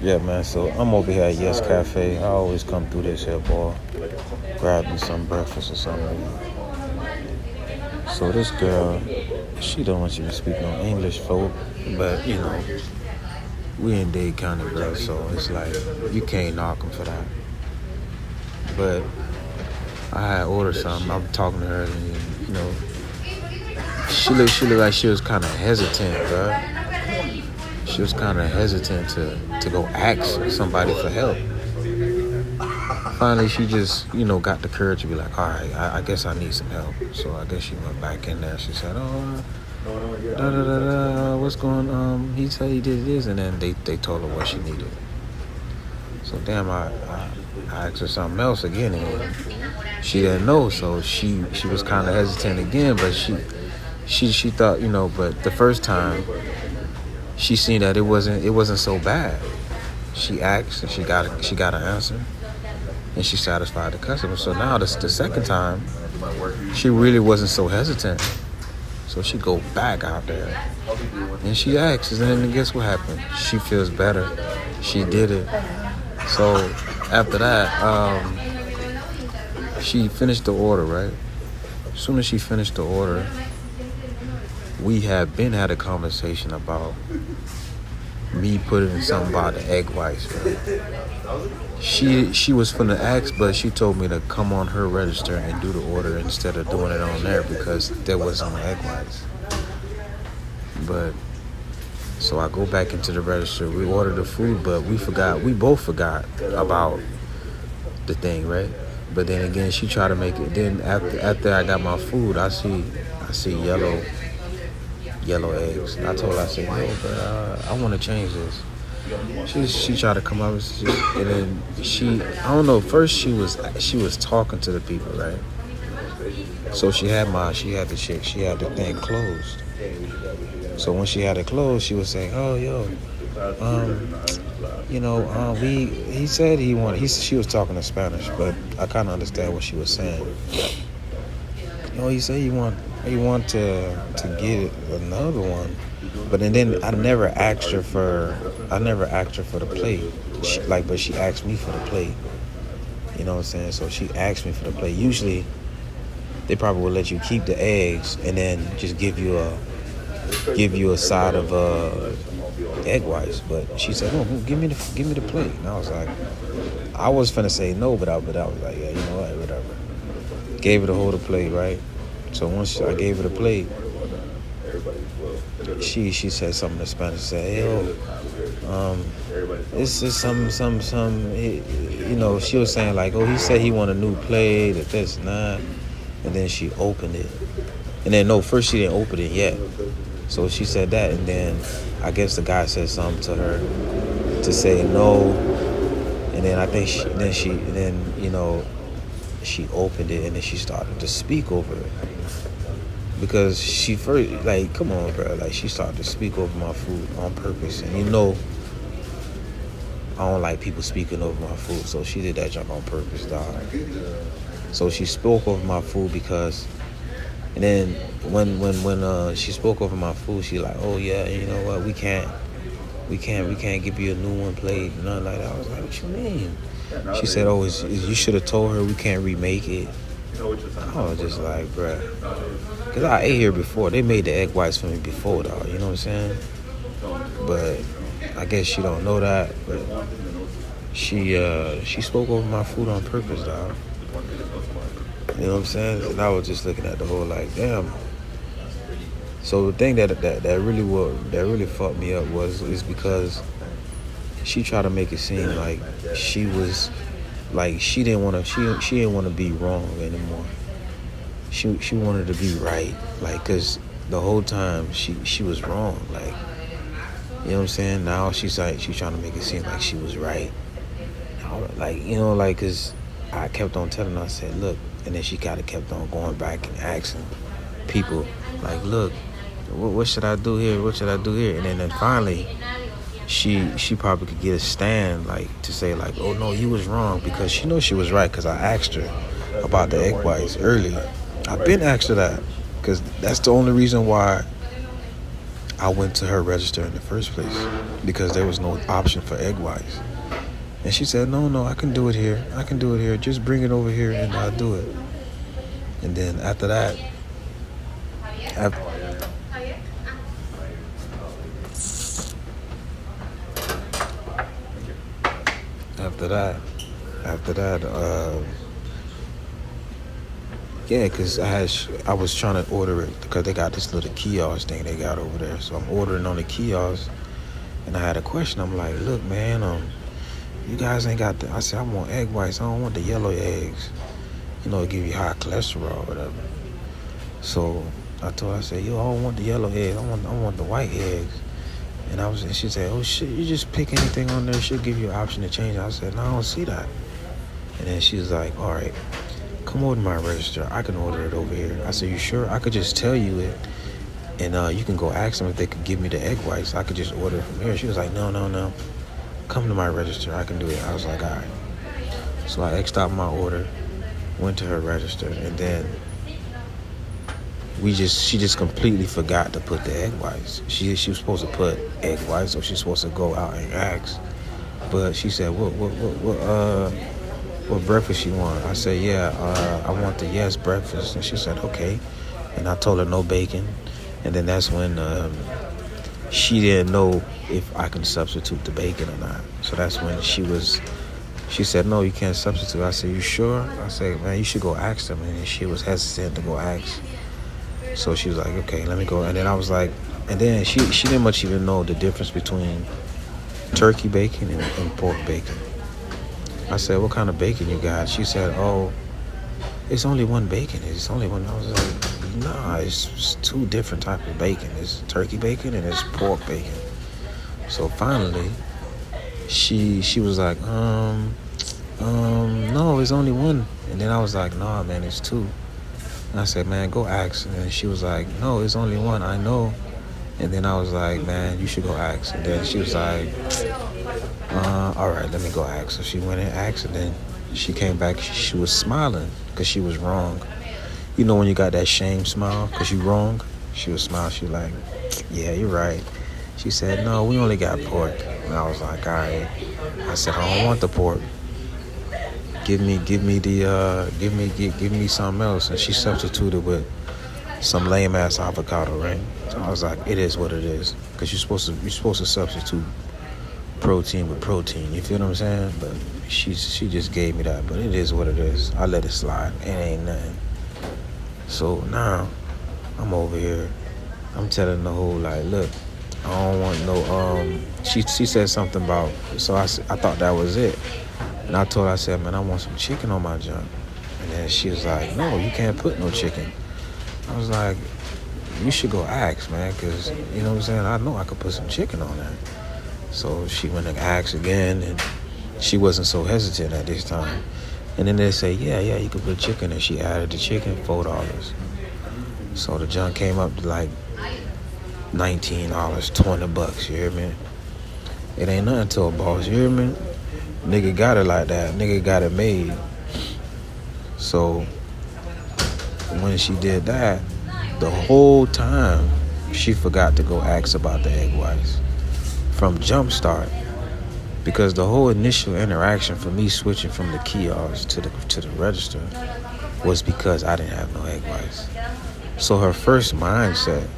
Yeah, man. So I'm over here at Yes Cafe. I always come through this here, boy. Grab me some breakfast or something. So this girl, she don't want you to speak no English, folk. But you know, we in Dade County, bro. So it's like you can't knock them for that. But I had ordered something. I'm talking to her, and you know, she looked like she was kind of hesitant, bro. She was kind of hesitant to go ask somebody for help. Finally, she just, you know, got the courage to be like, all right, I guess I need some help. So I guess she went back in there. She said, what's going on? He said he did this, and then they told her what she needed. So damn, I asked her something else again, and she didn't know. So she was kind of hesitant again, but she thought, you know, but the first time she seen that it wasn't so bad. She asked and she got an answer, and she satisfied the customer. So now the second time, she really wasn't so hesitant. So she go back out there and she asks, and then guess what happened? She feels better. She did it. So after that, she finished the order, right? As soon as she finished the order, we had a conversation about me putting something about the egg whites, right? She was finna ask, but she told me to come on her register and do the order instead of doing it on there because there wasn't egg whites. But so I go back into the register. We ordered the food, but we both forgot about the thing, right? But then again, she tried to make it. Then after I got my food, I see yellow eggs. I told her, I said, no, but I want to change this. She tried to come up and then I don't know. First she was talking to the people, right? So she had the thing closed. So when she had it closed, she was saying, "Oh, yo, he said he wanted." She was talking in Spanish, but I kind of understand what she was saying. He said he want to get another one, but then I never asked her for the plate. But she asked me for the plate. You know what I'm saying? So she asked me for the plate. Usually, they probably would let you keep the eggs and then just give you a side of egg whites. But she said, "No, give me the plate." And I was like, I was finna say no, but I was like, yeah, you know what, whatever. Gave her the whole plate, right? So once I gave her the plate, she said something in Spanish. She said, "Hey, this is some. You know, she was saying like, oh, he said he want a new plate, or this and that." And then she opened it, and then no, first she didn't open it yet. So she said that, and then I guess the guy said something to her to say no, and then I think she opened it, and then she started to speak over it. Because she first, like, come on, bro. Like, she started to speak over my food on purpose. And you know, I don't like people speaking over my food. So she did that junk on purpose, dog. So she spoke over my food because, and then when she spoke over my food, she like, oh yeah, you know what, we can't give you a new one plate, nothing like that. I was like, what you mean? She said, oh, you should have told her we can't remake it. I was just like, bruh. Because I ate here before. They made the egg whites for me before, dog. You know what I'm saying? But I guess she don't know that. But she spoke over my food on purpose, dog. You know what I'm saying? And I was just looking at the whole like, damn. So the thing that really fucked me up is because she tried to make it seem like she was like she didn't want to be wrong anymore. She wanted to be right, like, cause the whole time she was wrong, like, you know what I'm saying? Now she's trying to make it seem like she was right, like, you know, like, cause I kept on telling her, I said, look, and then she kind of kept on going back and asking people, like, look, what should I do here? What should I do here? And then finally, she probably could get a stand, like, to say, like, oh no, you was wrong, because she knows she was right, cause I asked her about the egg whites earlier. I've been asked her that, because that's the only reason why I went to her register in the first place because there was no option for egg whites. And she said, no, I can do it here. I can do it here. Just bring it over here and I'll do it. And then after that, after that, yeah, because I was trying to order it because they got this little kiosk thing they got over there. So I'm ordering on the kiosk, and I had a question. I'm like, look, man, you guys ain't got I said, I want egg whites. I don't want the yellow eggs. You know, it give you high cholesterol or whatever. So I told her, I said, yo, I don't want the yellow eggs. I want the white eggs. And she said, oh shit, you just pick anything on there. She'll give you an option to change it. I said, no, I don't see that. And then she was like, all right, come over to my register. I can order it over here. I said, you sure? I could just tell you it, and you can go ask them if they could give me the egg whites. I could just order it from here. She was like, no. Come to my register. I can do it. I was like, all right. So I X'd out my order, went to her register, and then she just completely forgot to put the egg whites. She was supposed to put egg whites, so she's supposed to go out and ask. But she said, what breakfast you want? I said, yeah, I want the yes breakfast. And she said, okay. And I told her no bacon. And then that's when she didn't know if I can substitute the bacon or not. So that's when she said, no, you can't substitute. I said, you sure? I said, man, you should go ask them. And she was hesitant to go ask. So she was like, okay, let me go. And then I was like, and then she didn't much even know the difference between turkey bacon and pork bacon. I said, what kind of bacon you got? She said, oh, it's only one bacon. It's only one. I was like, nah, it's two different types of bacon. It's turkey bacon and it's pork bacon. So finally, she was like, no, it's only one. And then I was like, nah, man, it's two. And I said, man, go ask. And then she was like, no, it's only one. I know. And then I was like, man, you should go ask. And then she was like, all right, let me go ask. So she went and asked, and then she came back. She was smiling because she was wrong. You know when you got that shame smile because you wrong? She was smiling. She was like, yeah, you're right. She said, no, we only got pork. And I was like, all right. I said, I don't want the pork. Give me something else. And she substituted with some lame ass avocado, right? So I was like, it is what it is, because you're supposed to substitute protein with protein. You feel what I'm saying? But she just gave me that. But it is what it is. I let it slide. It ain't nothing. So now I'm over here. I'm telling the whole like, look, I don't want no. She said something about. So I thought that was it. And I told her, I said, man, I want some chicken on my junk. And then she was like, no, you can't put no chicken. I was like, you should go ask, man, because, you know what I'm saying, I know I could put some chicken on that. So she went and asked again, and she wasn't so hesitant at this time. And then they say, yeah, you could put chicken, and she added the chicken, $4. So the junk came up to like $19, $20, you hear me? It ain't nothing to a boss, you hear me? Nigga got it like that. Nigga got it made. So when she did that, the whole time she forgot to go ask about the egg whites from jump start, because the whole initial interaction for me switching from the kiosk to the register was because I didn't have no egg whites. So her first mindset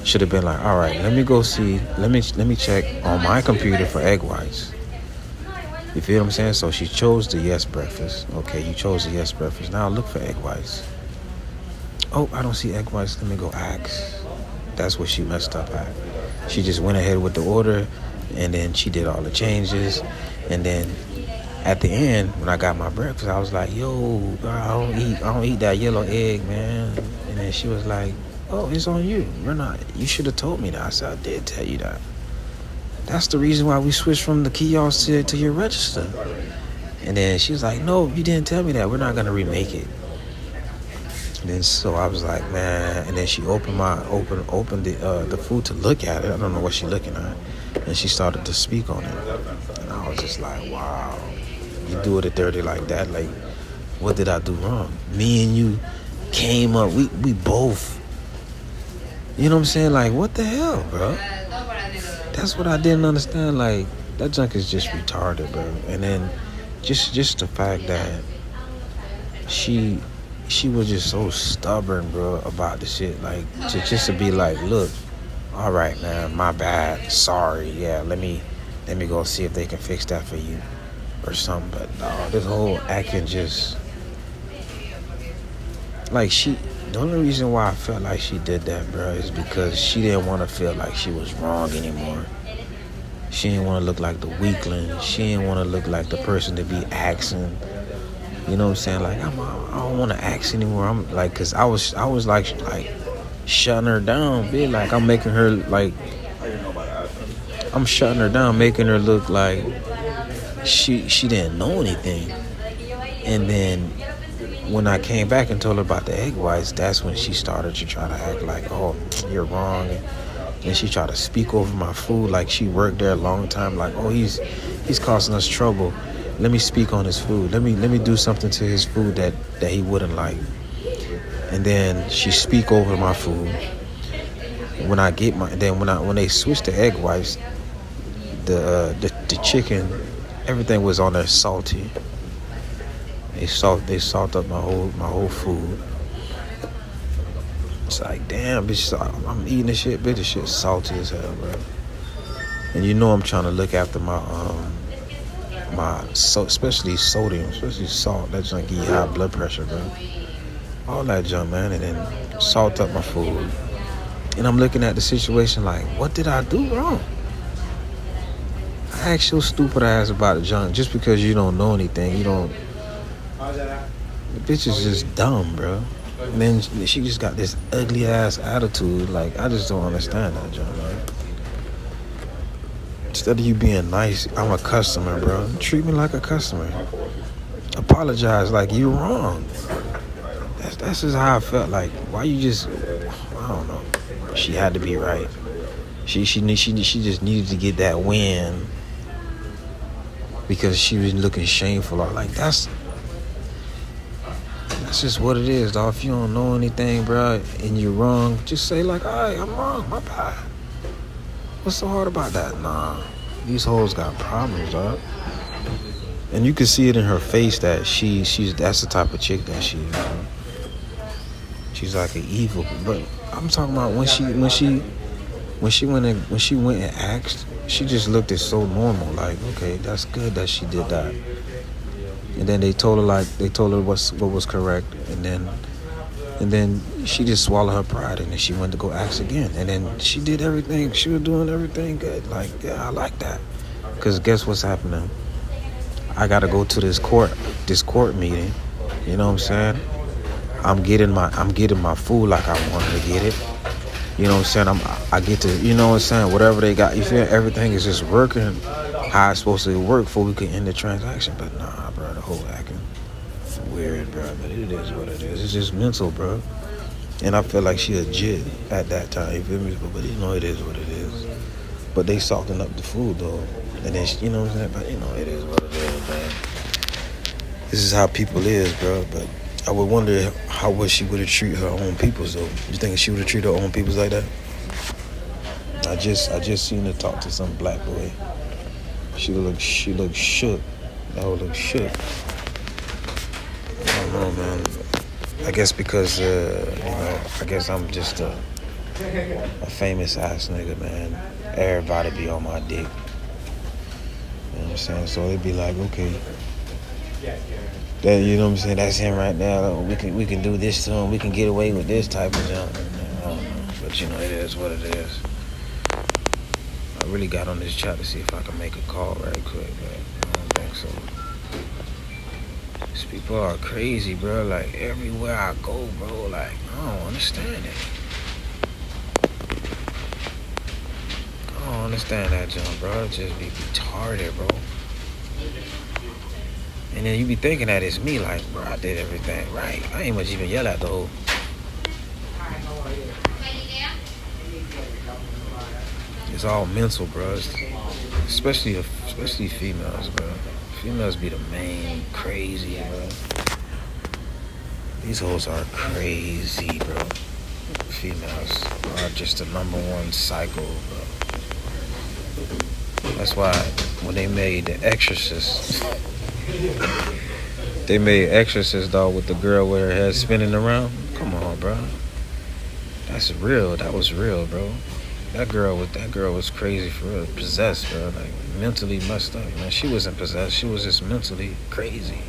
should have been like, all right, let me go see, let me check on my computer for egg whites. You feel what I'm saying? So she chose the yes breakfast. Okay, you chose the yes breakfast. Now look for egg whites. Oh, I don't see egg whites. Let me go ask. That's what she messed up at. She just went ahead with the order, and then she did all the changes. And then at the end, when I got my breakfast, I was like, yo, bro, I don't eat that yellow egg, man. And then she was like, oh, it's on you. You should have told me that. I said, I did tell you that. That's the reason why we switched from the kiosk to your register. And then she was like, no, you didn't tell me that. We're not going to remake it. And then so I was like, man. And then she opened the food to look at it. I don't know what she's looking at. And she started to speak on it. And I was just like, wow. You do it at 30 like that? Like, what did I do wrong? Me and you came up. We both You know what I'm saying? Like, what the hell, bro? That's what I didn't understand. Like, that junk is just retarded, bro. And then just the fact that she was just so stubborn, bro, about the shit. Like, just to be like, look, all right, man, my bad, sorry, yeah, let me go see if they can fix that for you or something. But no, this whole acting just like the only reason why I felt like she did that, bro, is because she didn't want to feel like she was wrong anymore. She didn't want to look like the weakling. She didn't want to look like the person to be asking. You know what I'm saying? Like, I don't want to ask anymore. I'm like, cause I was like shutting her down, be like, I'm making her like, I'm shutting her down, making her look like she didn't know anything. And then when I came back and told her about the egg whites, that's when she started to try to act like, oh, you're wrong. And she tried to speak over my food like she worked there a long time. Like, oh, he's causing us trouble. Let me speak on his food. Let me do something to his food that he wouldn't like. And then she speak over my food. When I get when they switched to egg whites, the chicken, everything was on there salty. They salt up my whole food. It's like, damn, bitch, I'm eating this shit, bitch. This shit's salty as hell, bro. And you know I'm trying to look after my especially sodium, especially salt. That junk give you high blood pressure, bro. All that junk, man. And then salt up my food. And I'm looking at the situation like, what did I do wrong? I asked your stupid ass about the junk just because you don't know anything. You don't. The bitch is just dumb, bro. And then she just got this ugly ass attitude. Like, I just don't understand that, John, man. Instead of you being nice, I'm a customer, bro. Treat me like a customer. Apologize like you're wrong. That's just how I felt. Like, why you just, I don't know. She had to be right. She just needed to get that win because she was looking shameful. Like, that's just what it is, dog. If you don't know anything, bro, and you're wrong, just say like, all right, I'm wrong, my bad. What's so hard about that? Nah, these hoes got problems, dog. And you can see it in her face that that's the type of chick that she is, bro. She's like an evil, but I'm talking about when she went and asked, she just looked at so normal, like, okay, that's good that she did that. And then they told her what was correct, and then she just swallowed her pride, and then she went to go ask again, and then she did everything. She was doing everything good. Like, yeah, I like that. Cause guess what's happening? I gotta go to this court meeting. You know what I'm saying? I'm getting my food like I wanted to get it. You know what I'm saying? I get to, you know what I'm saying? Whatever they got, you feel everything is just working how it's supposed to work before we can end the transaction. But nah, bro, the whole acting weird, bro. But it is what it is. It's just mental, bro. And I feel like she a jit at that time. You feel me? But you know it is what it is. But they soften up the food though, and then you know what I'm saying. But you know it is what it is, man. This is how people is, bro. But I would wonder how she would have treated her own peoples though. You think she would have treated her own peoples like that? I just seen her talk to some black boy. She looked shook. That would look shook. I don't know, man. I guess because I guess I'm just a famous ass nigga, man. Everybody be on my dick. You know what I'm saying? So it'd be like, okay. That, you know what I'm saying? That's him right now. We can do this to him. We can get away with this type of junk. I don't know. But you know, it is what it is. I really got on this chat to see if I can make a call right quick, but I don't think so. These people are crazy, bro. Like, everywhere I go, bro, like, I don't understand it. I don't understand that junk, bro. It just be retarded, bro. And then you be thinking that it's me, like, bro, I did everything right. I ain't much even yell at the hoe. It's all mental, bro. Especially females, bro. Females be the main crazy, bro. These hoes are crazy, bro. females are just the number one psycho, bro. That's why when they made The Exorcist, they made Exorcist, dog, with the girl with her head spinning around. Come on, bro. That's real. That was real, bro. That girl was crazy for real. Possessed, bro. Like mentally messed up, man. She wasn't possessed. She was just mentally crazy.